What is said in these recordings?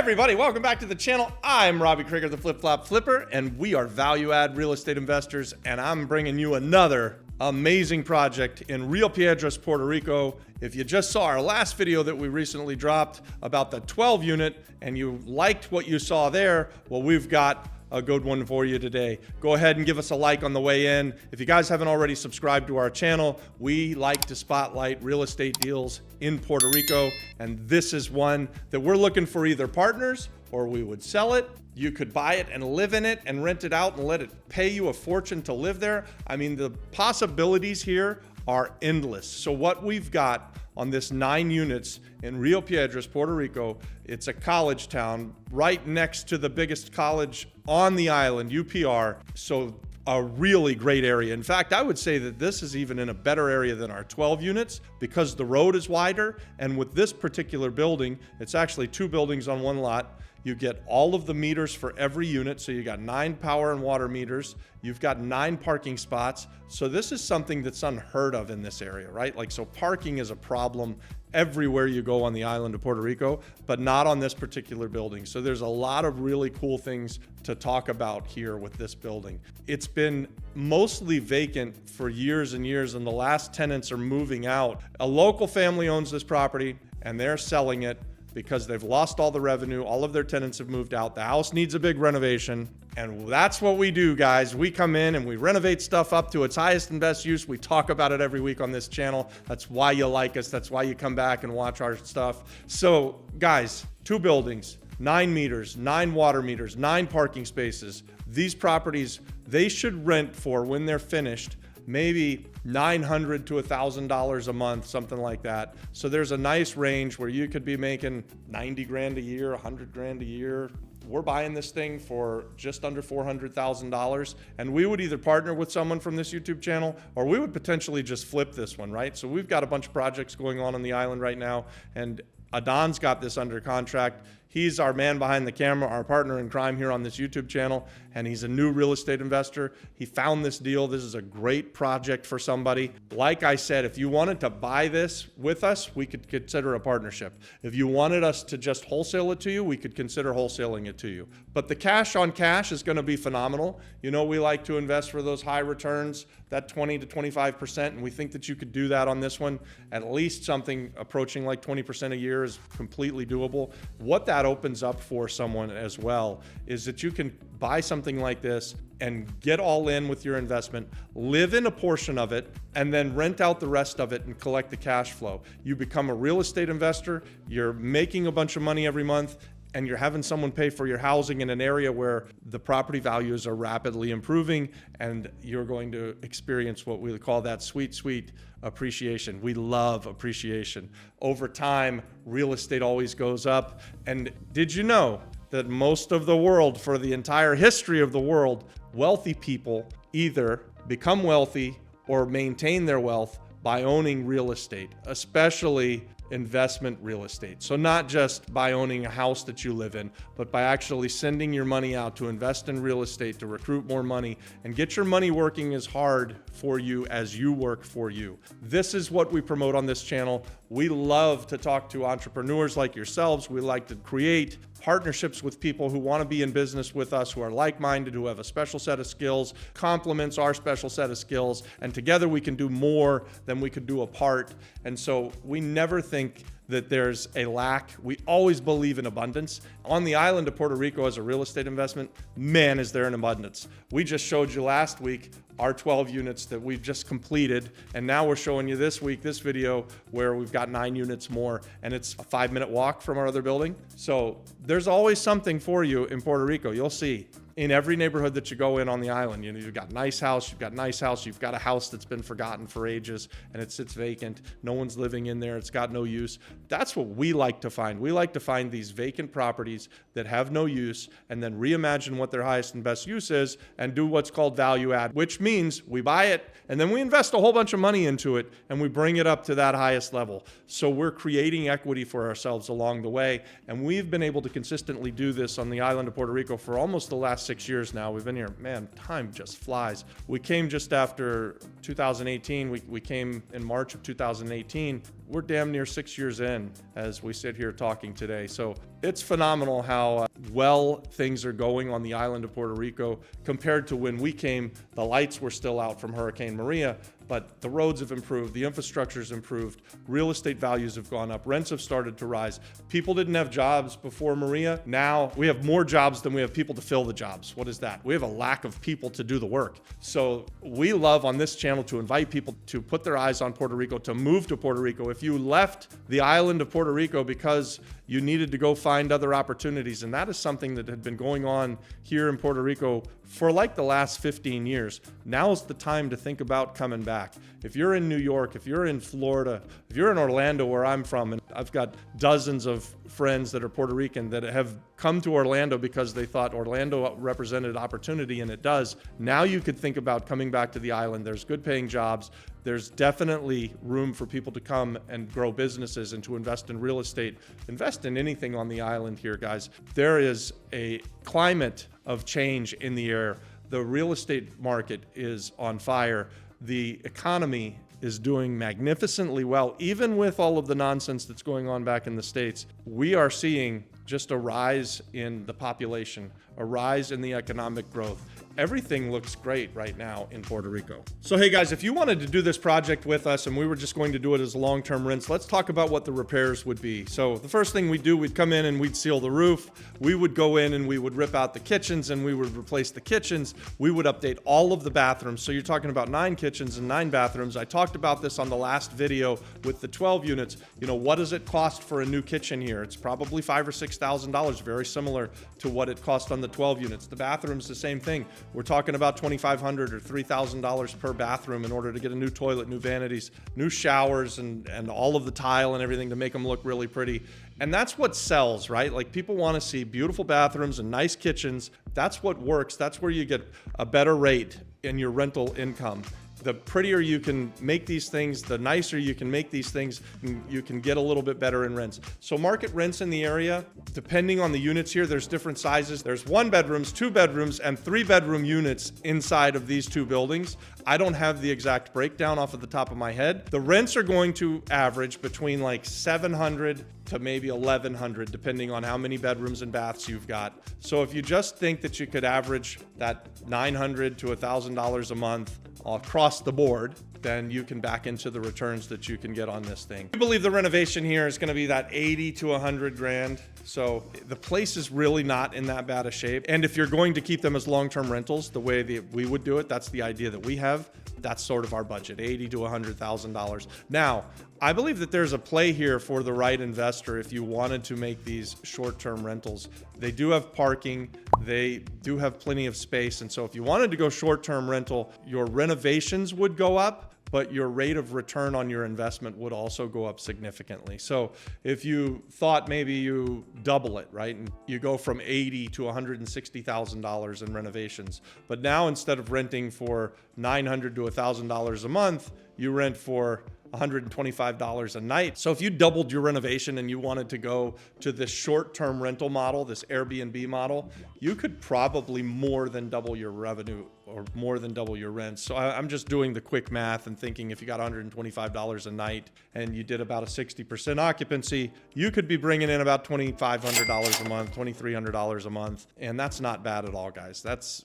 everybody, welcome back to the channel. I'm Robbie Krieger, the Flip Flop Flipper, and we are value add real estate investors, and I'm bringing you another amazing project in Rio Piedras, Puerto Rico. If you just saw our last video that we recently dropped about the 12 unit and you liked what you saw there, well, we've got a good one for you today. Go ahead and give us a like on the way in. If you guys haven't already subscribed to our channel, we like to spotlight real estate deals in Puerto Rico, and this is one that we're looking for either partners or we would sell it. You could buy it and live in it and rent it out and let it pay you a fortune to live there. I mean, the possibilities here are endless. So what we've got on this 9 units in Rio Piedras, Puerto Rico, it's a college town right next to the biggest college on the island, UPR. So a really great area. In fact, I would say that this is even in a better area than our 12 units because the road is wider. And with this particular building, it's actually 2 buildings on one lot. You get all of the meters for every unit. So you got 9 power and water meters. You've got 9 parking spots. So this is something that's unheard of in this area, right? Like, so parking is a problem everywhere you go on the island of Puerto Rico, but not on this particular building. So there's a lot of really cool things to talk about here with this building. It's been mostly vacant for years and years, and the last tenants are moving out. A local family owns this property and they're selling it because they've lost all the revenue. All of their tenants have moved out. The house needs a big renovation. And that's what we do, guys. We come in and we renovate stuff up to its highest and best use. We talk about it every week on this channel. That's why you like us. That's why you come back and watch our stuff. So guys, 2 buildings, 9 meters, 9 water meters, 9 parking spaces. These properties, they should rent for, when they're finished, maybe $900 to $1,000 a month, something like that. So there's a nice range where you could be making 90 grand a year, 100 grand a year. We're buying this thing for just under $400,000, and we would either partner with someone from this YouTube channel or we would potentially just flip this one, right? So we've got a bunch of projects going on the island right now, and Adon's got this under contract. He's our man behind the camera, our partner in crime here on this YouTube channel, and he's a new real estate investor. He found this deal. This is a great project for somebody. Like I said, if you wanted to buy this with us, we could consider a partnership. If you wanted us to just wholesale it to you, we could consider wholesaling it to you. But the cash on cash is going to be phenomenal. You know, we like to invest for those high returns, that 20 to 25%, and we think that you could do that on this one. At least something approaching like 20% a year is completely doable. What that opens up for someone as well is that you can buy something like this and get all in with your investment, live in a portion of it, and then rent out the rest of it and collect the cash flow. You become a real estate investor, you're making a bunch of money every month, and you're having someone pay for your housing in an area where the property values are rapidly improving, and you're going to experience what we call that sweet, sweet appreciation. We love appreciation. Over time, real estate always goes up. And did you know that most of the world, for the entire history of the world, wealthy people either become wealthy or maintain their wealth by owning real estate, especially investment real estate. So not just by owning a house that you live in, but by actually sending your money out to invest in real estate, to recruit more money and get your money working as hard for you as you work for you. This is what we promote on this channel. We love to talk to entrepreneurs like yourselves. We like to create partnerships with people who want to be in business with us, who are like-minded, who have a special set of skills, complements our special set of skills, and together we can do more than we could do apart. And so we never think that there's a lack. We always believe in abundance. On the island of Puerto Rico as a real estate investment, man, is there an abundance. We just showed you last week our 12 units that we've just completed, and now we're showing you this week, this video, where we've got 9 units more, and it's a 5-minute walk from our other building. So there's always something for you in Puerto Rico. You'll see. In every neighborhood that you go in on the island, you know, you've got nice house, you've got nice house, you've got a house that's been forgotten for ages and it sits vacant. No one's living in there. It's got no use. That's what we like to find. We like to find these vacant properties that have no use and then reimagine what their highest and best use is and do what's called value add, which means we buy it and then we invest a whole bunch of money into it and we bring it up to that highest level. So we're creating equity for ourselves along the way. And we've been able to consistently do this on the island of Puerto Rico for almost the last last 6 years now. We've been here, man, time just flies. We came just after 2018. We came in March of 2018. We're damn near 6 years in as we sit here talking today. So it's phenomenal how well things are going on the island of Puerto Rico compared to when we came. The lights were still out from Hurricane Maria, but the roads have improved, the infrastructure's improved, real estate values have gone up, rents have started to rise. People didn't have jobs before Maria. Now we have more jobs than we have people to fill the jobs. What is that? We have a lack of people to do the work. So we love on this channel to invite people to put their eyes on Puerto Rico, to move to Puerto Rico. If you left the island of Puerto Rico because you needed to go find other opportunities, and that is something that had been going on here in Puerto Rico for like the last 15 years. Now's the time to think about coming back. If you're in New York, if you're in Florida, if you're in Orlando, where I'm from, and I've got dozens of friends that are Puerto Rican that have come to Orlando because they thought Orlando represented opportunity, and it does. Now you could think about coming back to the island. There's good paying jobs. There's definitely room for people to come and grow businesses and to invest in real estate, invest in anything on the island here, guys. There is a climate of change in the air. The real estate market is on fire. The economy is doing magnificently well. Even with all of the nonsense that's going on back in the States, we are seeing just a rise in the population, a rise in the economic growth. Everything looks great right now in Puerto Rico. So hey guys, if you wanted to do this project with us and we were just going to do it as long-term rents, let's talk about what the repairs would be. So the first thing we'd do, we'd come in and we'd seal the roof. We would go in and we would rip out the kitchens and we would replace the kitchens. We would update all of the bathrooms. So you're talking about 9 kitchens and 9 bathrooms. I talked about this on the last video with the 12 units. You know, what does it cost for a new kitchen here? It's probably $5,000 or $6,000, very similar to what it cost on the 12 units. The bathrooms, the same thing. We're talking about $2,500 or $3,000 per bathroom in order to get a new toilet, new vanities, new showers, and all of the tile and everything to make them look really pretty. And that's what sells, right? Like, people want to see beautiful bathrooms and nice kitchens. That's what works. That's where you get a better rate in your rental income. The prettier you can make these things, the nicer you can make these things, you can get a little bit better in rents. So market rents in the area, depending on the units here, there's different sizes. There's 1 bedrooms, 2 bedrooms, and 3 bedroom units inside of these 2 buildings. I don't have the exact breakdown off of the top of my head. The rents are going to average between like $700 to maybe $1,100, depending on how many bedrooms and baths you've got. So if you just think that you could average that $900 to $1,000 a month across the board, then you can back into the returns that you can get on this thing. I believe the renovation here is going to be that 80 to 100 grand. So the place is really not in that bad a shape. And if you're going to keep them as long-term rentals, the way that we would do it, that's the idea that we have. That's sort of our budget, $80,000 to $100,000. Now, I believe that there's a play here for the right investor if you wanted to make these short-term rentals. They do have parking, they do have plenty of space, and so if you wanted to go short-term rental, your renovations would go up, but your rate of return on your investment would also go up significantly. So if you thought maybe you double it, right? And you go from $80,000 to $160,000 in renovations, but now instead of renting for $900 to $1,000 a month, you rent for $125 a night. So if you doubled your renovation and you wanted to go to this short-term rental model, this Airbnb model, you could probably more than double your revenue or more than double your rent. So I'm just doing the quick math and thinking if you got $125 a night and you did about a 60% occupancy, you could be bringing in about $2,500 a month, $2,300 a month. And that's not bad at all, guys. That's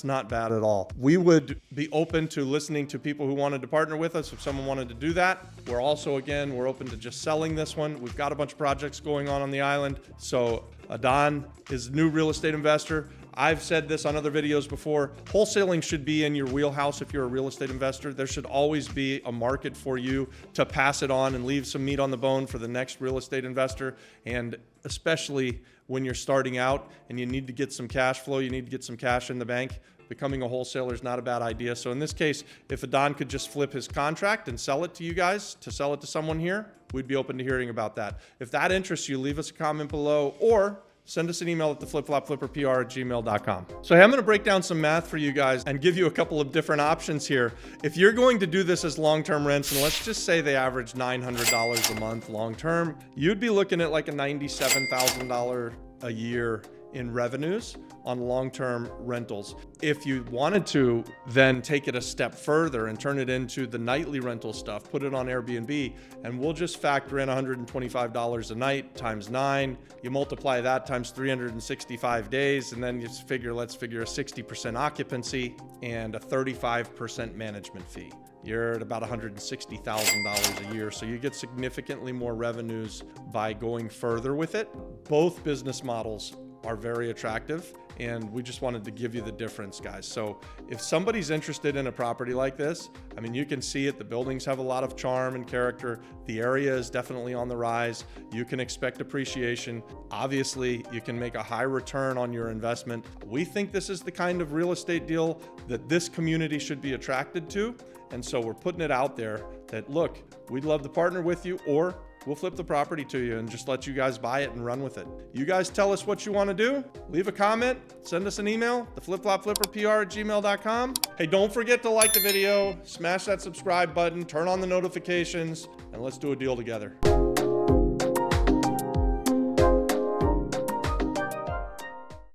not bad at all. We would be open to listening to people who wanted to partner with us if someone wanted to do that. We're also, again, we're open to just selling this one. We've got a bunch of projects going on the island. So Adon is a new real estate investor. I've said this on other videos before. Wholesaling should be in your wheelhouse if you're a real estate investor. There should always be a market for you to pass it on and leave some meat on the bone for the next real estate investor. And especially when you're starting out and you need to get some cash flow, you need to get some cash in the bank, becoming a wholesaler is not a bad idea. So in this case, if Adon could just flip his contract and sell it to you guys, to sell it to someone here, we'd be open to hearing about that. If that interests you, leave us a comment below or send us an email at theflipflopflipperpr@gmail.com. So hey, I'm going to break down some math for you guys and give you a couple of different options here. If you're going to do this as long-term rents, and let's just say they average $900 a month long-term, you'd be looking at like a $97,000 a year in revenues on long-term rentals. If you wanted to then take it a step further and turn it into the nightly rental stuff, put it on Airbnb, and we'll just factor in $125 a night times 9. You multiply that times 365 days, and then you figure, let's figure a 60% occupancy and a 35% management fee. You're at about $160,000 a year. So you get significantly more revenues by going further with it. Both business models are very attractive, and we just wanted to give you the difference, guys. So if somebody's interested in a property like this, I mean, you can see it. The buildings have a lot of charm and character. The area is definitely on the rise. You can expect appreciation. Obviously, you can make a high return on your investment. We think this is the kind of real estate deal that this community should be attracted to. And so we're putting it out there that, look, we'd love to partner with you, or we'll flip the property to you and just let you guys buy it and run with it. You guys tell us what you want to do. Leave a comment, send us an email, theflipflopflipperpr@gmail.com. Hey, don't forget to like the video, smash that subscribe button, turn on the notifications, and let's do a deal together.